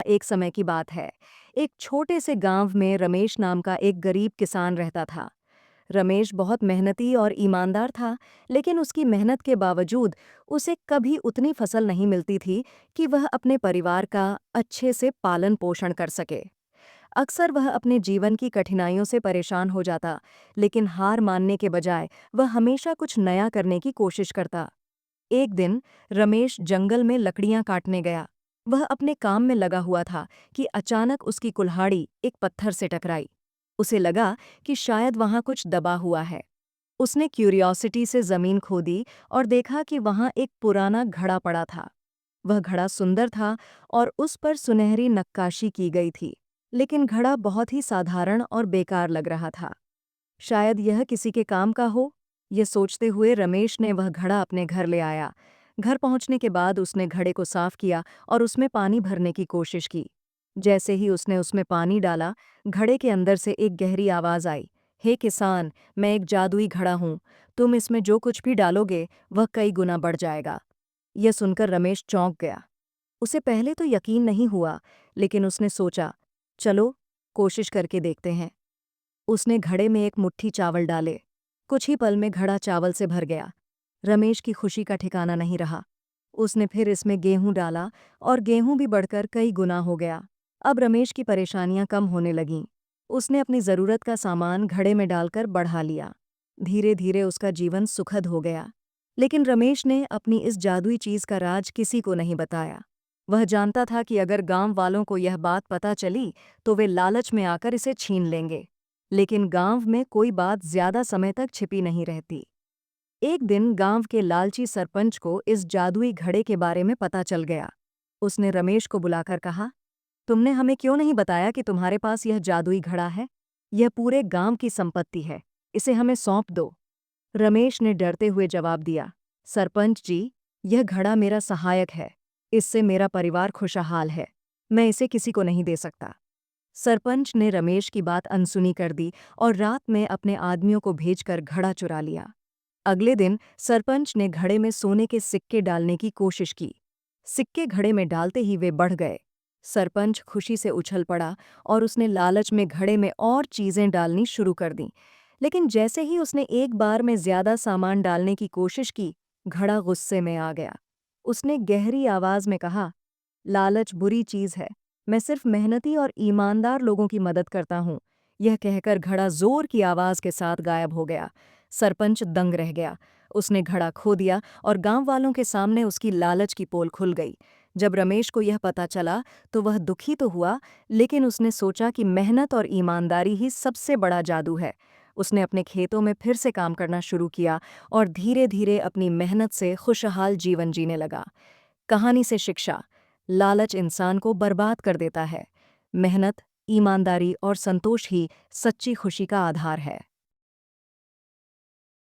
एक समय की बात है। एक छोटे से गांव में रमेश नाम का एक गरीब किसान रहता था। रमेश बहुत मेहनती और ईमानदार था, लेकिन उसकी मेहनत के बावजूद उसे कभी उतनी फसल नहीं मिलती थी कि वह अपने परिवार का अच्छे से पालन पोषण कर सके। अक्सर वह अपने जीवन की कठिनाइयों से परेशान हो जाता, लेकिन हार मानने के बजाय वह हमेशा कुछ नया करने की कोशिश करता। एक दिन रमेश जंगल में लकड़ियां काटने गया। वह अपने काम में लगा हुआ था कि अचानक उसकी कुल्हाड़ी एक पत्थर से टकराई। उसे लगा कि शायद वहां कुछ दबा हुआ है। उसने क्यूरियोसिटी से जमीन खोदी और देखा कि वहां एक पुराना घड़ा पड़ा था। वह घड़ा सुंदर था और उस पर सुनहरी नक्काशी की गई थी, लेकिन घड़ा बहुत ही साधारण और बेकार लग रहा था। शायद यह किसी के काम का हो। ये सोचते हुए रमेश ने वह घड़ा अपने घर ले आया। घर पहुंचने के बाद उसने घड़े को साफ किया और उसमें पानी भरने की कोशिश की। जैसे ही उसने उसमें पानी डाला, घड़े के अंदर से एक गहरी आवाज आई, हे किसान, मैं एक जादुई घड़ा हूं। तुम इसमें जो कुछ भी डालोगे वह कई गुना बढ़ जाएगा। यह सुनकर रमेश चौंक गया। उसे पहले तो यकीन नहीं हुआ, लेकिन उसने सोचा, चलो कोशिश करके देखते हैं। उसने घड़े में एक मुट्ठी चावल डाले। कुछ ही पल में घड़ा चावल से भर गया। रमेश की खुशी का ठिकाना नहीं रहा। उसने फिर इसमें गेहूं डाला और गेहूं भी बढ़कर कई गुना हो गया। अब रमेश की परेशानियां कम होने लगीं। उसने अपनी जरूरत का सामान घड़े में डालकर बढ़ा लिया। धीरे धीरे उसका जीवन सुखद हो गया। लेकिन रमेश ने अपनी इस जादुई चीज का राज किसी को नहीं बताया। वह जानता था कि अगर गांव वालों को यह बात पता चली तो वे लालच में आकर इसे छीन लेंगे। लेकिन गांव में कोई बात ज्यादा समय तक छिपी नहीं रहती। एक दिन गांव के लालची सरपंच को इस जादुई घड़े के बारे में पता चल गया। उसने रमेश को बुलाकर कहा, तुमने हमें क्यों नहीं बताया कि तुम्हारे पास यह जादुई घड़ा है? यह पूरे गांव की संपत्ति है। इसे हमें सौंप दो। रमेश ने डरते हुए जवाब दिया, सरपंच जी, यह घड़ा मेरा सहायक है। इससे मेरा परिवार खुशहाल है। मैं इसे किसी को नहीं दे सकता। सरपंच ने रमेश की बात अनसुनी कर दी और रात में अपने आदमियों को भेजकर घड़ा चुरा लिया। अगले दिन सरपंच ने घड़े में सोने के सिक्के डालने की कोशिश की। सिक्के घड़े में डालते ही वे बढ़ गए। सरपंच खुशी से उछल पड़ा और उसने लालच में घड़े में और चीजें डालनी शुरू कर दीं। लेकिन जैसे ही उसने एक बार में ज्यादा सामान डालने की कोशिश की, घड़ा गुस्से में आ गया। उसने गहरी आवाज में कहा, लालच बुरी चीज है। मैं सिर्फ मेहनती और ईमानदार लोगों की मदद करता हूँ। यह कहकर घड़ा जोर की आवाज के साथ गायब हो गया। सरपंच दंग रह गया। उसने घड़ा खो दिया और गांव वालों के सामने उसकी लालच की पोल खुल गई। जब रमेश को यह पता चला तो वह दुखी तो हुआ, लेकिन उसने सोचा कि मेहनत और ईमानदारी ही सबसे बड़ा जादू है। उसने अपने खेतों में फिर से काम करना शुरू किया और धीरे धीरे अपनी मेहनत से खुशहाल जीवन जीने लगा। कहानी से शिक्षा: लालच इंसान को बर्बाद कर देता है। मेहनत, ईमानदारी और संतोष ही सच्ची खुशी का आधार है।